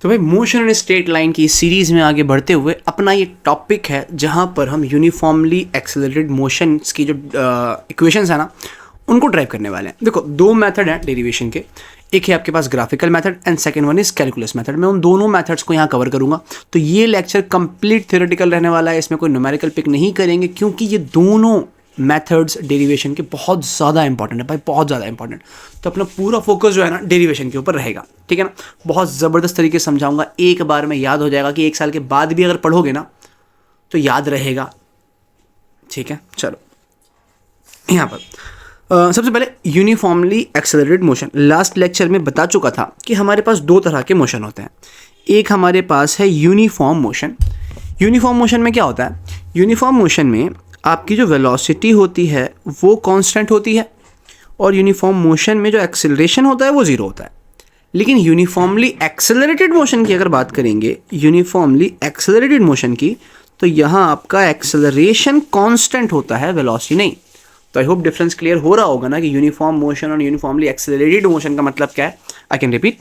तो भाई motion and straight line की सीरीज़ में आगे बढ़ते हुए अपना ये टॉपिक है जहाँ पर हम यूनिफॉर्मली एक्सेलरेटेड मोशंस की जो इक्वेशंस है ना उनको ड्राइव करने वाले हैं। देखो दो मेथड हैं डेरिवेशन के, एक है आपके पास graphical method and second one is calculus method. मैं उन दोनों मेथड्स को यहाँ कवर करूँगा। तो ये लेक्चर कंप्लीट थ्योरेटिकल रहने वाला है, इसमें कोई न्यूमेरिकल पिक नहीं करेंगे क्योंकि ये दोनों मेथड्स डेरिवेशन के बहुत ज़्यादा इंपॉर्टेंट है भाई, बहुत ज़्यादा इंपॉर्टेंट। तो अपना पूरा फोकस जो है ना डेरिवेशन के ऊपर रहेगा, ठीक है ना। बहुत ज़बरदस्त तरीके से समझाऊंगा, एक बार में याद हो जाएगा कि एक साल के बाद भी अगर पढ़ोगे ना तो याद रहेगा, ठीक है। चलो यहाँ पर सबसे पहले uniformly accelerated motion. Last lecture में बता चुका था कि हमारे पास दो तरह के मोशन होते हैं। एक हमारे पास है यूनिफॉर्म मोशन। यूनिफॉर्म मोशन में क्या होता है, यूनिफॉर्म मोशन में आपकी जो वेलोसिटी होती है वो कांस्टेंट होती है और यूनिफॉर्म मोशन में जो एक्सेलरेशन होता है वो ज़ीरो होता है। लेकिन यूनिफॉर्मली एक्सेलरेटेड मोशन की अगर बात करेंगे, यूनिफॉर्मली एक्सेलरेटेड मोशन की, तो यहाँ आपका एक्सेलरेशन कांस्टेंट होता है, वेलोसिटी नहीं। तो आई होप डिफरेंस क्लियर हो रहा होगा ना कि यूनिफॉर्म मोशन और यूनिफॉर्मली एक्सेलरेटेड मोशन का मतलब क्या है। आई कैन रिपीट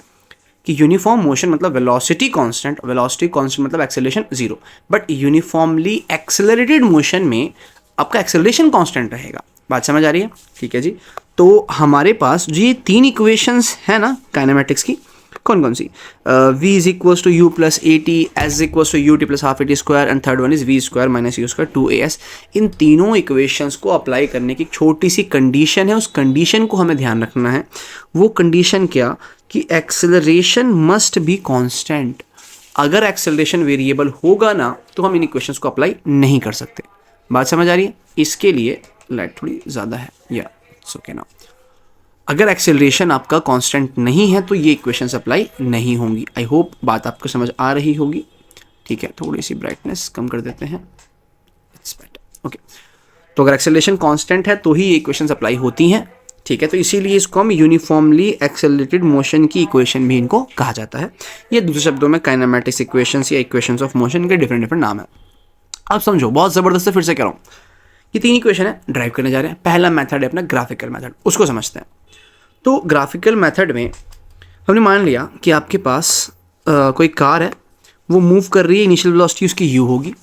कि यूनिफॉर्म मोशन मतलब वेलोसिटी कांस्टेंट, वेलोसिटी कांस्टेंट मतलब acceleration zero, but uniformly accelerated motion में आपका एक्सेलरेशन कांस्टेंट रहेगा। बात समझ आ रही है, ठीक है जी। तो हमारे पास जो ये तीन इक्वेशंस है ना काइनेमेटिक्स की, कौन कौन सी, v is equals to u plus a t, s is equals to u t plus half a t square and third one is v square minus u square 2as। इन तीनों equations को apply करने की एक छोटी सी condition है, उस condition को हमें ध्यान रखना है। वो कंडीशन क्या कि एक्सेलरेशन मस्ट बी कांस्टेंट। अगर एक्सेलरेशन वेरिएबल होगा ना तो हम इन इक्वेशंस को अप्लाई नहीं कर सकते। बात समझ आ रही है। इसके लिए लाइट थोड़ी ज़्यादा है, या इट्स ओके ना। अगर एक्सेलरेशन आपका कांस्टेंट नहीं है तो ये इक्वेशंस अप्लाई नहीं होंगी। आई होप बात आपको समझ आ रही होगी, ठीक है। थोड़ी सी ब्राइटनेस कम कर देते हैं, इट्स बेटर, ओके। तो अगर एक्सेलरेशन कांस्टेंट है तो ही ये इक्वेशंस अप्लाई होती हैं, ठीक है। तो इसीलिए इसको हम यूनिफॉर्मली एक्सेलरेटेड मोशन की इक्वेशन भी इनको कहा जाता है। ये दूसरे शब्दों में काइनेमेटिक्स इक्वेशंस या इक्वेशंस ऑफ मोशन के डिफरेंट डिफरेंट नाम है। अब समझो, बहुत ज़बरदस्त है, फिर से कह रहा हूँ, ये तीन इक्वेशन है, ड्राइव करने जा रहे हैं। पहला मेथड है अपना ग्राफिकल मेथड, उसको समझते हैं। तो ग्राफिकल मेथड में हमने मान लिया कि आपके पास कोई कार है, वो मूव कर रही है, इनिशियल वेलोसिटी उसकी u होगी,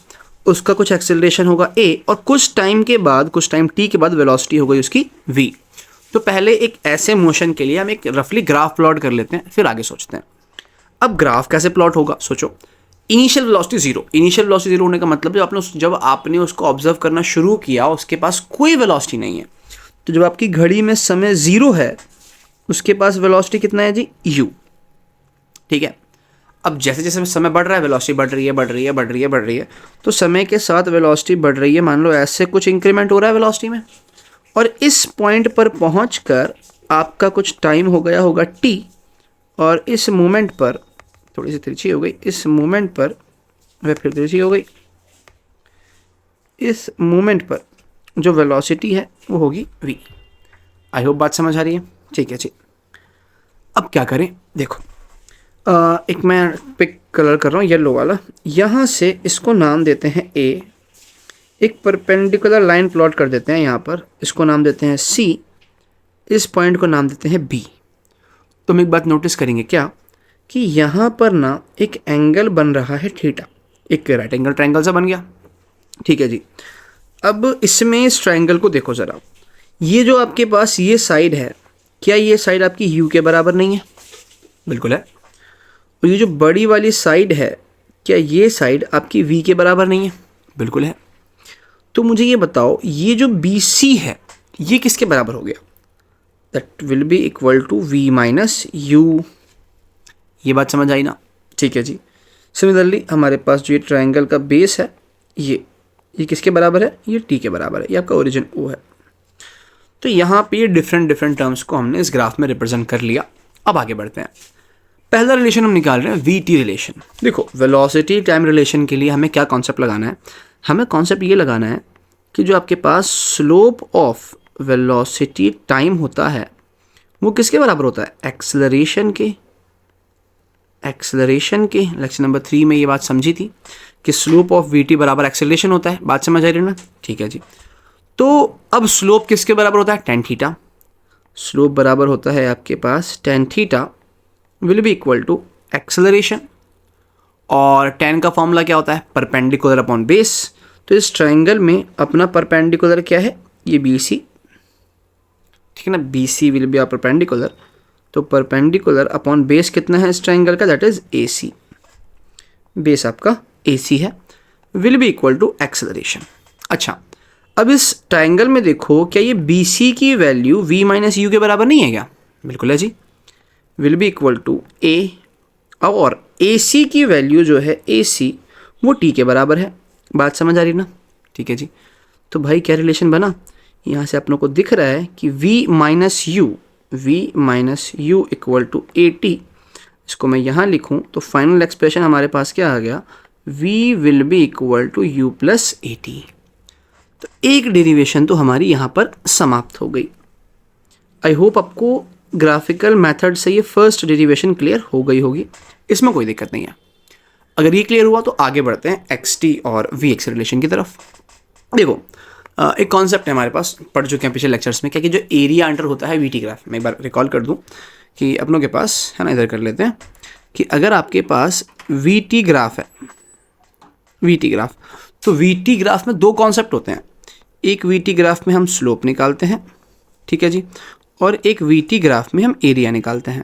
उसका कुछ एक्सेलरेशन होगा a, और कुछ टाइम के बाद, कुछ टाइम t के बाद वेलोसिटी हो गई उसकी v। तो पहले एक ऐसे मोशन के लिए हम एक रफली ग्राफ प्लॉट कर लेते हैं, फिर आगे सोचते हैं। अब ग्राफ कैसे प्लॉट होगा, सोचो। Initial velocity zero, initial velocity zero होने का मतलब जब आपने उसको ऑब्जर्व करना शुरू किया उसके पास कोई वेलोसिटी नहीं है। तो जब आपकी घड़ी में समय जीरो है उसके पास वेलोसिटी कितना है जी, u, ठीक है। अब जैसे जैसे समय बढ़ रहा है वेलोसिटी बढ़ रही है, बढ़ रही है, बढ़ रही है, बढ़ रही है। तो समय के साथ वेलोसिटी बढ़ रही है, मान लो ऐसे कुछ इंक्रीमेंट हो रहा है वेलोसिटी में, और इस पॉइंट पर पहुंचकर आपका कुछ टाइम हो गया होगा t, और इस मोमेंट पर थोड़ी सी तिरछी हो गई, इस मोमेंट पर वह फिर तिरछी हो गई, इस मोमेंट पर जो वेलोसिटी है वो होगी v। आई होप बात समझ आ रही है, ठीक है जी। अब क्या करें, देखो एक मैं पिक कलर कर रहा हूँ येलो वाला, यहाँ से इसको नाम देते हैं a, एक परपेंडिकुलर लाइन प्लॉट कर देते हैं यहाँ पर, इसको नाम देते हैं c, इस पॉइंट को नाम देते हैं b। तो हम एक बात नोटिस करेंगे क्या कि यहाँ पर ना एक एंगल बन रहा है थीटा, एक राइट एंगल ट्रायंगल सा बन गया, ठीक है जी। अब इसमें इस ट्रायंगल को देखो ज़रा, ये जो आपके पास ये साइड है, क्या ये साइड आपकी u के बराबर नहीं है, बिल्कुल है। और ये जो बड़ी वाली साइड है, क्या ये साइड आपकी v के बराबर नहीं है, बिल्कुल है। तो मुझे ये बताओ, ये जो BC है ये किसके बराबर हो गया, that will be equal to v minus u। ये बात समझ आई ना, ठीक है जी। सिमिलरली हमारे पास जो ये ट्रायंगल का बेस है ये किसके बराबर है, ये t के बराबर है, ये आपका ओरिजिन O है। तो यहाँ पे डिफरेंट टर्म्स को हमने इस ग्राफ में रिप्रेजेंट कर लिया। अब आगे बढ़ते हैं। पहला रिलेशन हम निकाल रहे हैं VT रिलेशन। देखो वेलोसिटी टाइम रिलेशन के लिए हमें क्या कॉन्सेप्ट लगाना है, हमें कॉन्सेप्ट ये लगाना है कि जो आपके पास स्लोप ऑफ वेलोसिटी टाइम होता है वो किसके बराबर होता है, एक्सेलरेशन के। लेक्चर नंबर 3 में ये बात समझी थी कि स्लोप ऑफ VT बराबर एक्सेलरेशन होता है। बात समझ आ रही है ना, ठीक है जी। तो अब स्लोप किसके बराबर होता है, tan थीटा। स्लोप बराबर होता है आपके पास tan theta will be equal to acceleration. और tan का फॉर्मूला क्या होता है, परपेंडिकुलर अपॉन बेस। तो इस ट्राइंगल में अपना परपेंडिकुलर क्या है, ये BC, ठीक है ना, BC will be our perpendicular. तो परपेंडिकुलर अपॉन बेस कितना है इस ट्राइंगल का, दैट इज AC, बेस आपका AC है, will be equal to acceleration. अच्छा, अब इस ट्राइंगल में देखो, क्या ये BC की वैल्यू V माइनस U के बराबर नहीं है क्या, बिल्कुल है जी, will be equal to A, और AC की वैल्यू जो है AC वो T के बराबर है। बात समझ आ रही ना, ठीक है जी। तो भाई क्या रिलेशन बना, यहाँ से अपनों को दिख रहा है कि V minus u equal to AT। इसको मैं यहाँ लिखूँ तो फाइनल एक्सप्रेशन हमारे पास क्या आ गया, V will be equal to U plus AT। तो एक डेरिवेशन तो हमारी यहाँ पर समाप्त हो गई। आई होप आपको ग्राफिकल मेथड से ये फर्स्ट डेरिवेशन क्लियर हो गई होगी, इसमें कोई दिक्कत नहीं है। अगर ये क्लियर हुआ तो आगे बढ़ते हैं XT और VX रिलेशन की तरफ। देखो, एक कॉन्सेप्ट है हमारे पास, पढ़ चुके हैं पिछले लेक्चर्स में, क्या कि जो एरिया अंडर होता है VT ग्राफ, मैं एक बार रिकॉल कर दूं कि अपनों के पास है ना, इधर कर लेते हैं कि अगर आपके पास VT ग्राफ है, VT ग्राफ, तो VT ग्राफ में दो कॉन्सेप्ट होते हैं। एक VT ग्राफ में हम स्लोप निकालते हैं, ठीक है जी, और एक VT ग्राफ में हम एरिया निकालते हैं।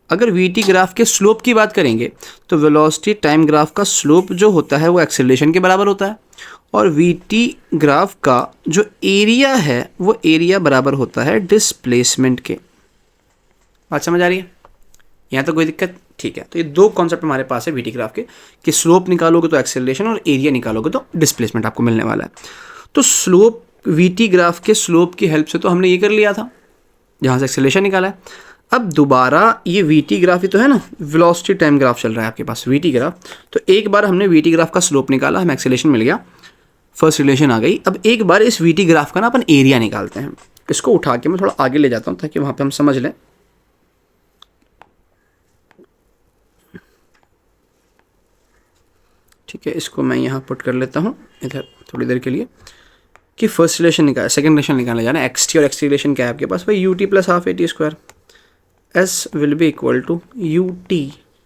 अगर VT ग्राफ के स्लोप की बात करेंगे तो वेलोसिटी टाइम ग्राफ का स्लोप जो होता है वो एक्सेलरेशन के बराबर होता है, और VT ग्राफ का जो एरिया है वो एरिया बराबर होता है डिस्प्लेसमेंट के। बात समझ आ रही है, यहाँ तो कोई दिक्कत, ठीक है। तो ये दो कॉन्सेप्ट हमारे पास है VT ग्राफ के, कि स्लोप निकालोगे तो एक्सेलरेशन और एरिया निकालोगे तो डिस्प्लेसमेंट आपको मिलने वाला है। तो स्लोप, VT ग्राफ के स्लोप की हेल्प से तो हमने ये कर लिया था, जहाँ से एक्सेलरेशन निकाला है। अब दोबारा ये VT ग्राफ ही तो है ना, वेलोसिटी टाइम ग्राफ चल रहा है आपके पास VT ग्राफ। तो एक बार हमने VT ग्राफ का स्लोप निकाला, हमें एक्सेलरेशन मिल गया, फर्स्ट रिलेशन आ गई। अब एक बार इस VT ग्राफ का ना अपन एरिया निकालते हैं। इसको उठा के मैं थोड़ा आगे ले जाता हूँ ताकि वहाँ पे हम समझ लें। ठीक है, इसको मैं यहाँ पुट कर लेता हूँ इधर थोड़ी देर के लिए, कि फर्स्ट रिलेशन निकाल, सेकंड रिलेशन निकालने जाना है। XT और XT रिलेशन क्या है आपके पास भाई, UT plus half AT square, S will be equal to UT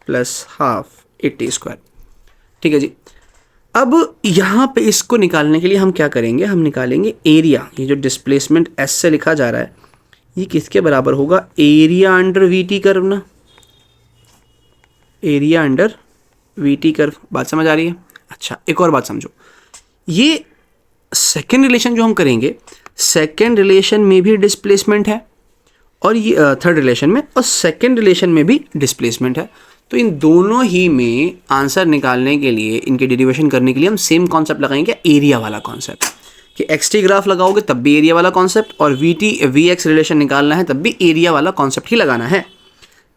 plus half AT square, ठीक है जी। अब यहाँ पे इसको निकालने के लिए हम क्या करेंगे, हम निकालेंगे एरिया। ये जो डिस्प्लेसमेंट S से लिखा जा रहा है ये किसके बराबर होगा, एरिया अंडर VT कर्व ना, एरिया अंडर VT कर्व। बात समझ आ रही है। अच्छा, एक और बात समझो, ये सेकेंड रिलेशन जो हम करेंगे, सेकेंड रिलेशन में भी डिस्प्लेसमेंट है और ये थर्ड रिलेशन में, और सेकेंड रिलेशन में भी डिस्प्लेसमेंट है। तो इन दोनों ही में आंसर निकालने के लिए, इनके डेरिवेशन करने के लिए हम सेम कॉन्सेप्ट लगाएंगे, एरिया वाला कॉन्सेप्ट, कि XT ग्राफ लगाओगे तब भी एरिया वाला कॉन्सेप्ट, और VX रिलेशन निकालना है तब भी एरिया वाला कॉन्सेप्ट ही लगाना है।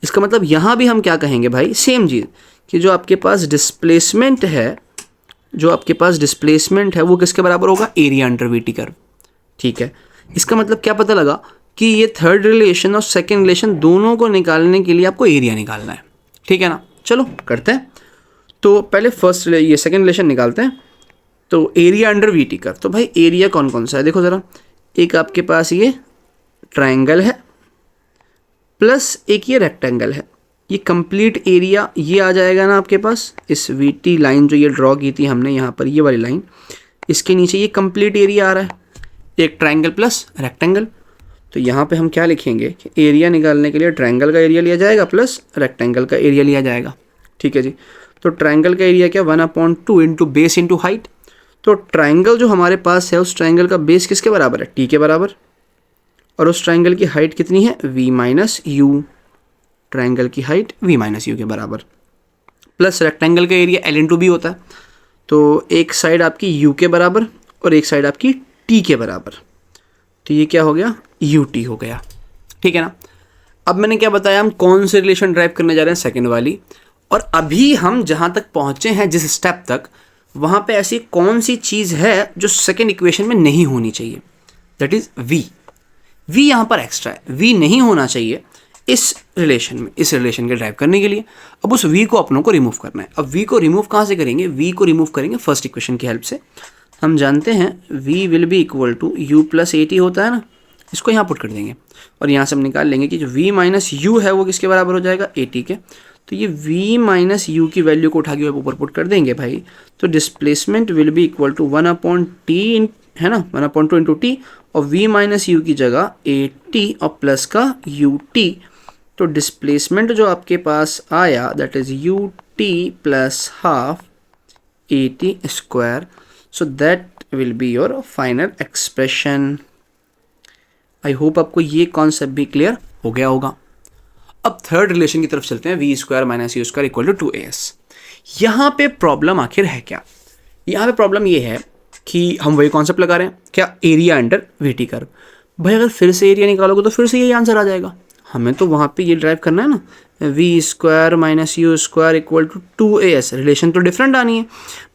इसका मतलब यहाँ भी हम क्या कहेंगे भाई, सेम चीज़, कि जो आपके पास डिस्प्लेसमेंट है, जो आपके पास डिस्प्लेसमेंट है वो किसके बराबर होगा, एरिया अंडर VT कर्व, ठीक है। इसका मतलब क्या पता लगा कि ये थर्ड रिलेशन और सेकेंड रिलेशन दोनों को निकालने के लिए आपको एरिया निकालना है, ठीक है ना। चलो करते हैं। तो पहले फर्स्ट ये सेकेंड रिलेशन निकालते हैं। तो एरिया अंडर VT कर्व, तो भाई एरिया कौन कौन सा है देखो ज़रा, एक आपके पास ये ट्राइंगल है प्लस एक ये रेक्टेंगल है, ये कंप्लीट एरिया ये आ जाएगा ना आपके पास। इस VT लाइन जो ये ड्रॉ की थी हमने यहाँ पर, ये वाली लाइन, इसके नीचे ये कंप्लीट एरिया आ रहा है, एक ट्राइंगल प्लस रेक्टेंगल। तो यहाँ पे हम क्या लिखेंगे कि एरिया निकालने के लिए ट्रायंगल का एरिया लिया जाएगा प्लस रेक्टेंगल का एरिया लिया जाएगा, ठीक है जी। तो ट्रायंगल का एरिया क्या, 1/2 इंटू बेस इंटू हाइट। तो ट्रायंगल जो हमारे पास है उस ट्रायंगल का बेस किसके बराबर है, T के बराबर, और उस ट्रायंगल की हाइट कितनी है, V माइनस यू, ट्रायंगल की हाइट V माइनस यू के बराबर, प्लस रेक्टेंगल का एरिया L इंटू बी होता है। तो एक साइड आपकी U के बराबर और एक साइड आपकी T के बराबर, तो ये क्या हो गया, UT हो गया, ठीक है ना। अब मैंने क्या बताया, हम कौन से रिलेशन ड्राइव करने जा रहे हैं, सेकंड वाली। और अभी हम जहाँ तक पहुँचे हैं जिस स्टेप तक, वहाँ पे ऐसी कौन सी चीज़ है जो सेकंड इक्वेशन में नहीं होनी चाहिए, दैट इज़ V। V यहाँ पर एक्स्ट्रा है, V नहीं होना चाहिए इस रिलेशन में, इस रिलेशन के ड्राइव करने के लिए। अब उस V को अपनों को रिमूव करना है। अब V को रिमूव कहाँ से करेंगे, V को रिमूव करेंगे फर्स्ट इक्वेशन की हेल्प से। हम जानते हैं V will be equal to U plus AT होता है ना, इसको यहाँ पुट कर देंगे और यहाँ से हम निकाल लेंगे कि जो V माइनस यू है वो किसके बराबर हो जाएगा, AT के। तो ये v माइनस यू की वैल्यू को उठा के ऊपर पुट कर देंगे भाई, तो displacement will be equal to 1/t, है ना, 1/2 इंटू टी, और v माइनस यू की जगह at और प्लस का ut। तो डिस्प्लेसमेंट जो आपके पास आया that is ut plus half at square, so that will be your final expression. I hope आपको ये कॉन्सेप्ट भी क्लियर हो गया होगा। अब थर्ड रिलेशन की तरफ चलते हैं, v square minus u square equal to 2as। यहाँ पे प्रॉब्लम आखिर है क्या? यहाँ पे प्रॉब्लम ये है कि हम वही कॉन्सेप्ट लगा रहे हैं, क्या एरिया अंडर वीटी कर्व। भाई अगर फिर से एरिया निकालोगे तो फिर से यही आंसर आ जाएगा। हमें तो वहाँ पे ये ड्राइव करना है ना, v square minus u square equal to 2as। Relation तो डिफरेंट आनी है,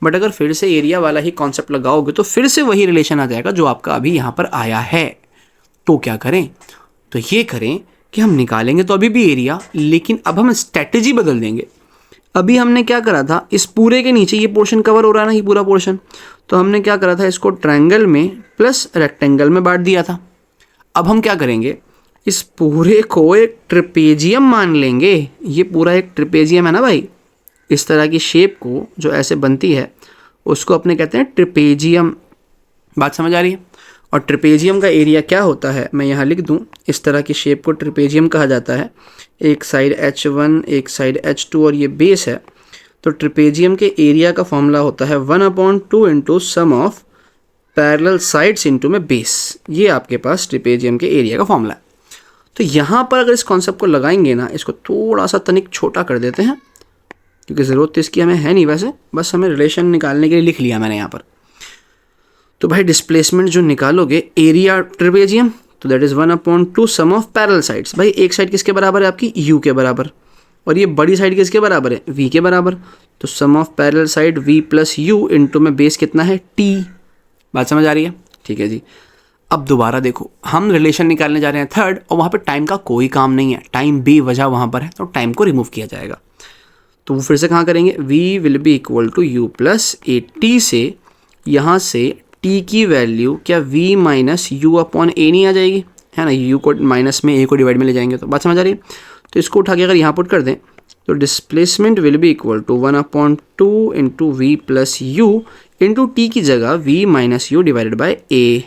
बट अगर फिर से एरिया वाला ही कॉन्सेप्ट लगाओगे तो फिर से वही रिलेशन आ जाएगा जो आपका अभी यहाँ पर आया है। तो क्या करें? तो ये करें कि हम निकालेंगे तो अभी भी एरिया, लेकिन अब हम स्ट्रैटेजी बदल देंगे। अभी हमने क्या करा था, इस पूरे के नीचे ये पोर्शन कवर हो रहा है ना, ये पूरा पोर्शन, तो हमने क्या करा था, इसको ट्रायंगल में प्लस रेक्टेंगल में बांट दिया था। अब हम क्या करेंगे, इस पूरे को एक ट्रिपेजियम मान लेंगे। ये पूरा एक ट्रिपेजियम है ना भाई, इस तरह की शेप को जो ऐसे बनती है उसको अपने कहते हैं ट्रिपेजियम। बात समझ आ रही है? और ट्रिपेजियम का एरिया क्या होता है मैं यहाँ लिख दूँ, इस तरह की शेप को ट्रिपेजियम कहा जाता है। एक साइड h1 एक साइड h2 और ये बेस है। तो ट्रिपेजियम के एरिया का फॉर्मूला होता है 1/2 into sum of parallel sides into में बेस। ये आपके पास ट्रिपेजियम के एरिया का फॉर्मूला है। तो यहाँ पर अगर इस कॉन्सेप्ट को लगाएंगे ना, इसको थोड़ा सा तनिक छोटा कर देते हैं क्योंकि ज़रूरत तो इसकी हमें है नहीं वैसे, बस हमें रिलेशन निकालने के लिए लिख लिया मैंने यहाँ पर। तो भाई डिस्प्लेसमेंट जो निकालोगे एरिया ट्रिपेजियम, तो that is 1/2 sum of parallel sides. भाई एक साइड किसके बराबर है आपकी, u के बराबर, और ये बड़ी साइड किसके बराबर है, v के बराबर। तो sum of parallel side v plus you into में बेस कितना है, t। बात समझ आ रही है? ठीक है जी। अब दोबारा देखो, हम रिलेशन निकालने जा रहे हैं थर्ड, और वहाँ पे टाइम का कोई काम नहीं है, टाइम बेवजह वहाँ पर है, तो टाइम को रिमूव किया जाएगा। तो वो फिर से कहाँ करेंगे, v will be equal to u plus at से यहाँ से t की वैल्यू क्या v minus u upon a नहीं आ जाएगी, है ना, u को माइनस में a को डिवाइड में ले जाएंगे। तो बात समझ आ रही है? तो इसको उठा के अगर यहाँ पुट कर दें तो displacement will be equal to 1/2 into v plus you into t की जगह v minus u divided by a,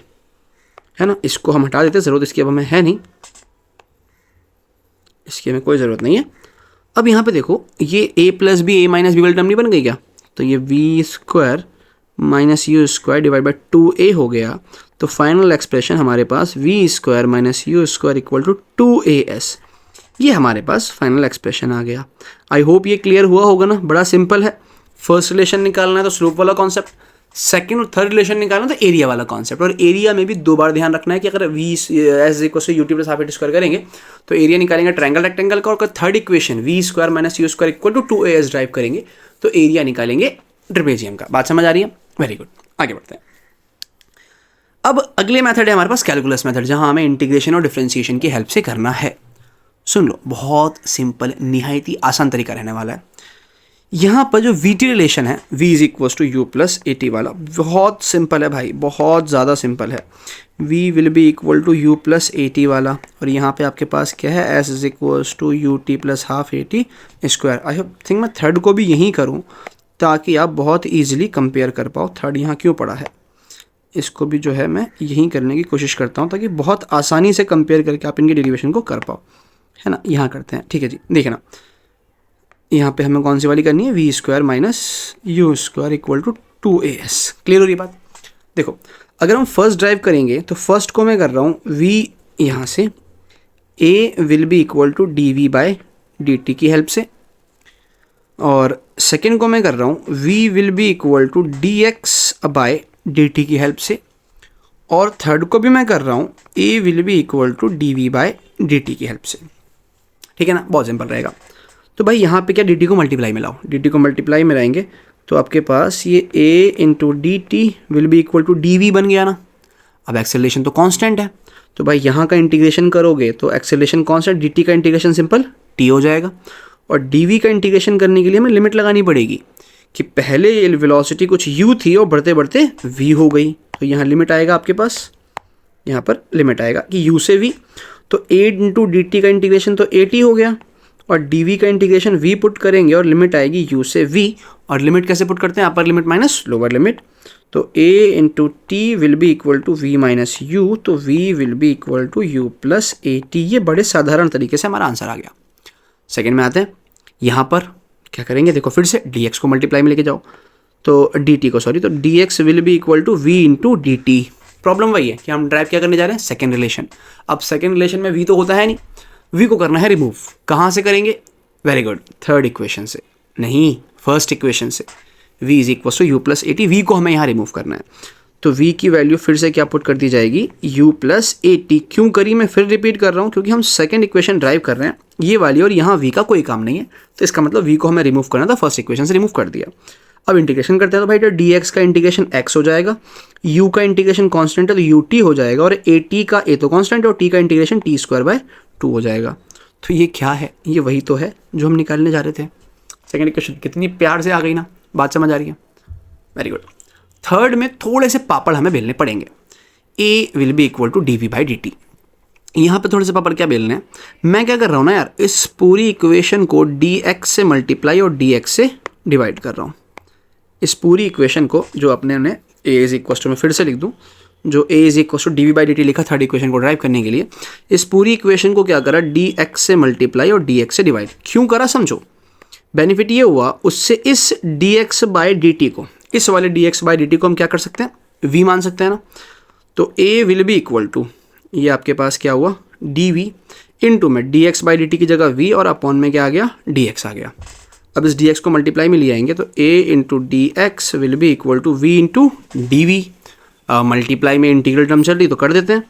है ना। इसको हम हटा देते हैं, ज़रूरत इसकी अब हमें है नहीं, इसकी हमें कोई ज़रूरत नहीं है। अब यहाँ पे देखो, ये a plus b a minus b वाली टर्म नहीं बन गई क्या? तो ये v square minus u square divide by 2a हो गया। तो फाइनल एक्सप्रेशन हमारे पास v square minus u square equal to 2as, ये हमारे पास फाइनल एक्सप्रेशन आ गया। आई होप ये क्लियर हुआ होगा ना, बड़ा सिंपल है। फर्स्ट रिलेशन निकालना है तो स्लोप वाला कॉन्सेप्ट, सेकंड और थर्ड रिलेशन निकालना तो एरिया वाला कॉन्सेप्ट। और एरिया में भी दो बार ध्यान रखना है कि अगर v as equal to ut plus half at square करेंगे तो एरिया निकालेंगे ट्रायंगल रेक्टेंगल का, और third equation v square minus u square equal to 2as drive करेंगे तो एरिया निकालेंगे ट्रिपेजियम का। बात समझ आ रही है? वेरी गुड, आगे बढ़ते हैं। अब अगले मेथड है हमारे पास कैलकुलस मेथड, जहां हमें इंटीग्रेशन और डिफरेंशिएशन की हेल्प से करना है। सुन लो, बहुत सिंपल निहायत ही आसान तरीका रहने वाला है। यहाँ पर जो वी टी रिलेशन है, v is equal to u plus a t वाला, बहुत सिंपल है भाई, बहुत ज़्यादा सिंपल है। v will be equal to u plus a t वाला, और यहाँ पे आपके पास क्या है, s is equal to u t plus half a t square. I think मैं थर्ड को भी यहीं करूँ ताकि आप बहुत ईजिली कंपेयर कर पाओ। थर्ड यहाँ क्यों पड़ा है, इसको भी जो है मैं यहीं करने की कोशिश करता हूँ ताकि बहुत आसानी से कंपेयर करके आप इनके डेरिवेशन को कर पाओ, है ना। यहाँ करते हैं, ठीक है जी। देखना, यहाँ पे हमें कौन सी वाली करनी है, v square minus u square equal to 2as। Clear हो रही बात? देखो, अगर हम फर्स्ट ड्राइव करेंगे तो फर्स्ट को मैं कर रहा हूँ v, यहाँ से a will be equal to d v by d t की हेल्प से, और सेकेंड को मैं कर रहा हूँ v will be equal to d x by d t की हेल्प से, और थर्ड को भी मैं कर रहा हूँ a will be equal to d v by d t की हेल्प से। ठीक है ना, बहुत सिंपल रहेगा। तो भाई यहाँ पे क्या, डी टी को मल्टीप्लाई में लाओ, डी टी को मल्टीप्लाई में लाएंगे तो आपके पास ये a into d t will be equal to d v बन गया ना। अब एक्सेलरेशन तो कांस्टेंट है, तो भाई यहाँ का इंटीग्रेशन करोगे तो एक्सेलरेशन कांस्टेंट, डी टी का इंटीग्रेशन सिंपल t हो जाएगा, और डी वी का इंटीग्रेशन करने के लिए हमें लिमिट लगानी पड़ेगी कि पहले ये वेलोसिटी कुछ u थी और बढ़ते बढ़ते v हो गई। तो यहाँ लिमिट आएगा आपके पास, यहाँ पर लिमिट आएगा कि u से v, तो a इंटू डी टी का इंटीग्रेशन तो a t हो गया, और डी का इंटीग्रेशन वी पुट करेंगे और लिमिट आएगी यू से वी, और लिमिट कैसे पुट करते हैं, upper limit minus lower limit, तो a into t will be equal to v minus u, तो v will be equal to u plus a t. ये बड़े साधारण तरीके से हमारा आंसर आ गया। सेकंड में आते हैं, यहाँ पर क्या करेंगे, देखो फिर से dx को मल्टीप्लाई में लेके जाओ, तो dt को सॉरी, तो dx will be equal to v into d t. Problem वही है कि हम ड्राइव क्या करने जा रहे हैं, सेकेंड रिलेशन। अब सेकेंड रिलेशन में v तो होता है नहीं, v को करना है रिमूव। कहाँ से करेंगे, वेरी गुड, थर्ड इक्वेशन से, नहीं फर्स्ट इक्वेशन से। v is equal to u plus a t, v को हमें यहाँ रिमूव करना है, तो v की वैल्यू फिर से क्या पुट कर दी जाएगी, u प्लस ए टी। क्यों करी, मैं फिर रिपीट कर रहा हूँ, क्योंकि हम सेकंड इक्वेशन ड्राइव कर रहे हैं ये वाली, और यहाँ v का कोई काम नहीं है, तो इसका मतलब v को हमें रिमूव करना था, फर्स्ट इक्वेशन से रिमूव कर दिया। अब इंटीग्रेशन करते हैं, तो भाई तो dx का इंटीग्रेशन x हो जाएगा, u का इंटीग्रेशन कांस्टेंट है तो ut हो जाएगा, और a t का a तो कांस्टेंट है, और t का इंटीग्रेशन t स्क्वायर बाय 2 हो जाएगा। तो ये क्या है, ये वही तो है जो हम निकालने जा रहे थे। सेकंड इक्वेशन कितनी प्यार से आ गई ना, बात समझ आ रही है, वेरी गुड। थर्ड में थोड़े से पापड़ हमें बेलने पड़ेंगे, a will be equal to d v by d t. यहाँ पे थोड़े से पापड़ क्या बेलने हैं, मैं क्या कर रहा हूँ ना यार, इस पूरी इक्वेशन को dx से मल्टीप्लाई और dx से डिवाइड कर रहा हूँ। इस पूरी इक्वेशन को जो अपने ने a इज इक्वल टू, मैं फिर से लिख दूँ, जो a is equal to d v by d t लिखा थर्ड इक्वेशन को ड्राइव करने के लिए, इस पूरी इक्वेशन को क्या करा, dx से मल्टीप्लाई और dx से डिवाइड। क्यों करा समझो, बेनिफिट ये हुआ, उससे इस dx बाई डी टी को, इस वाले dx बाई डी टी को हम क्या कर सकते हैं, v मान सकते हैं ना। तो a will be equal to, ये आपके पास क्या हुआ, डी वी इंटू में dx बाई डी टी की जगह v, और अपॉन में क्या आ गया, dx आ गया। अब इस dx को मल्टीप्लाई में ले आएंगे, तो a into d x will be equal to v into d v. Multiply में इंटीग्रल टर्म चल रही तो कर देते हैं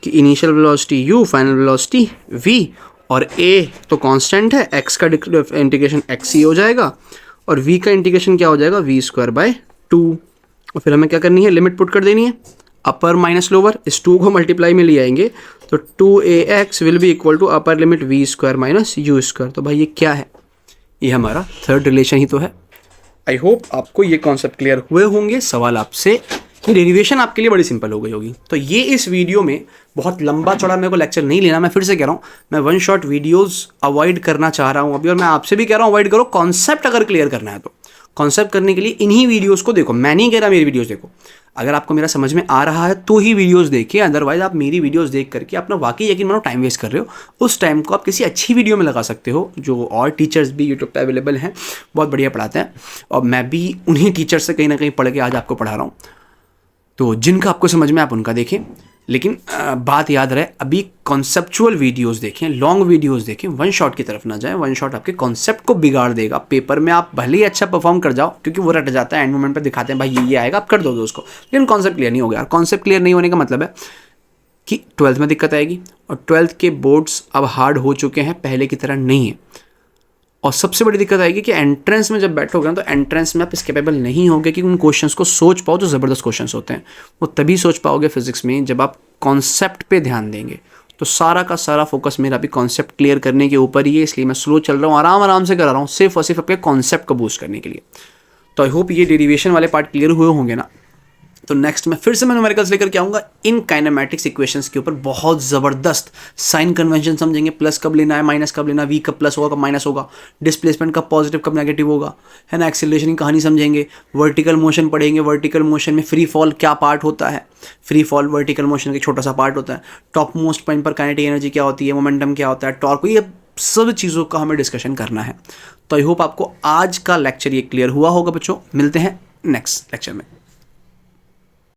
कि initial velocity u, final velocity v, और a तो कांस्टेंट है, x का इंटीग्रेशन x ही हो जाएगा, और v का इंटीग्रेशन क्या हो जाएगा, v स्क्वायर बाय 2। और फिर हमें क्या करनी है, लिमिट पुट कर देनी है, अपर माइनस लोअर, इस 2 को मल्टीप्लाई में ले आएंगे, तो 2ax will be equal to upper limit v square minus u square. तो भाई ये क्या है, ये हमारा थर्ड रिलेशन ही तो है। आई होप आपको ये कॉन्सेप्ट क्लियर हुए होंगे। सवाल आपसे, ये डेरिवेशन आपके लिए बड़ी सिंपल हो गई होगी। तो ये इस वीडियो में बहुत लंबा चौड़ा मेरे को लेक्चर नहीं लेना, मैं फिर से कह रहा हूँ, मैं वन शॉट वीडियोस अवॉइड करना चाह रहा हूँ अभी, और मैं आपसे भी कह रहा हूँ अवॉइड करो। कॉन्सेप्ट अगर क्लियर करना है तो कॉन्सेप्ट करने के लिए इन्हीं वीडियोस को देखो, मैं नहीं कह रहा मेरी वीडियोस देखो। अगर आपको मेरा समझ में आ रहा है तो ही वीडियोस देखिए, अदरवाइज आप मेरी वीडियोस देख करके अपना वाकई यकीन मानो टाइम वेस्ट कर रहे हो। उस टाइम को आप किसी अच्छी वीडियो में लगा सकते हो, जो और टीचर्स भी यूट्यूब पे अवेलेबल हैं, बहुत बढ़िया पढ़ाते हैं, और मैं भी उन्हीं टीचर से कहीं ना कहीं पढ़ के आज आपको पढ़ा रहा हूँ। तो जिनका आपको समझ में आप उनका देखें, लेकिन बात याद रहे, अभी कॉन्सेप्चुअल वीडियोस देखें, लॉन्ग वीडियोस देखें, वन शॉट की तरफ ना जाएं। वन शॉट आपके कॉन्सेप्ट को बिगाड़ देगा। पेपर में आप भले ही अच्छा परफॉर्म कर जाओ, क्योंकि वो रट जाता है, एंड मोमेंट पे दिखाते हैं भाई ये आएगा, आप कर दो उसको, लेकिन कॉन्सेप्ट क्लियर नहीं हो गया। कॉन्सेप्ट क्लियर नहीं होने का मतलब है कि 12th में दिक्कत आएगी, और 12th के बोर्ड्स अब हार्ड हो चुके हैं, पहले की तरह नहीं है। और सबसे बड़ी दिक्कत आएगी कि एंट्रेंस में जब बैठोगे ना, तो एंट्रेंस में आप इस कैपेबल नहीं होगे कि उन क्वेश्चंस को सोच पाओ जो ज़बरदस्त क्वेश्चंस होते हैं। वो तभी सोच पाओगे फिजिक्स में जब आप कॉन्सेप्ट पे ध्यान देंगे। तो सारा का सारा फोकस मेरा अभी कॉन्सेप्ट क्लियर करने के ऊपर ही है, इसलिए मैं स्लो चल रहा हूँ, आराम से कर रहा हूँ, सिर्फ और सिर्फ आपके कॉन्सेप्ट को बूस्ट करने के लिए। तो आई होप ये डेरिवेशन वाले पार्ट क्लियर हुए होंगे ना। तो नेक्स्ट में फिर से मैं न्यूमेरिकल्स लेकर के आऊँगा इन काइनेमैटिक्स इक्वेशंस के ऊपर। बहुत ज़बरदस्त साइन कन्वेंशन समझेंगे, प्लस कब लेना है, माइनस कब लेना, वी कब प्लस होगा कब माइनस होगा, डिस्प्लेसमेंट कब पॉजिटिव कब नेगेटिव होगा, है ना। एक्सेलरेशन की कहानी समझेंगे, वर्टिकल मोशन पढ़ेंगे, वर्टिकल मोशन में फ्री फॉल क्या पार्ट होता है, फ्री फॉल वर्टिकल मोशन का छोटा सा पार्ट होता है, टॉप मोस्ट पॉइंट पर काइनेटिक एनर्जी क्या होती है, मोमेंटम क्या होता है, टॉर्क, ये सब चीज़ों का हमें डिस्कशन करना है। तो आई होप आपको आज का लेक्चर ये क्लियर हुआ होगा बच्चों। मिलते हैं नेक्स्ट लेक्चर में।